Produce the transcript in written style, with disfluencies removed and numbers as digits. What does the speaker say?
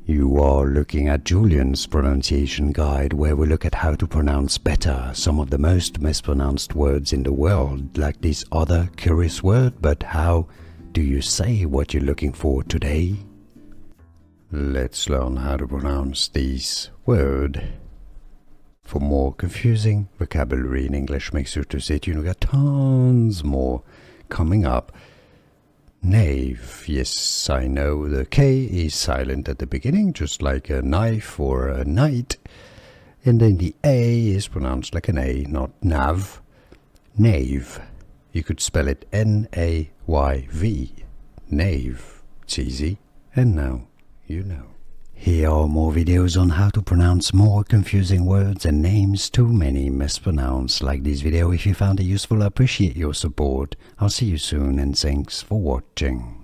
You are looking at Julian's pronunciation guide, where we look at how to pronounce better some of the most mispronounced words in the world, like this other curious word. But how do you say what you're looking for today? Let's learn how to pronounce this word. For more confusing vocabulary in English, make sure to stay tuned. We got tons more coming up. Knave. Yes, I know the K is silent at the beginning, just like a knife or a knight. And then the A is pronounced like an A, not nav. Knave. You could spell it N-A-Y-V. Knave. It's easy. And now you know. Here are more videos on how to pronounce more confusing words and names too many mispronounced. Like this video if you found it useful. I appreciate your support. I'll see you soon and thanks for watching.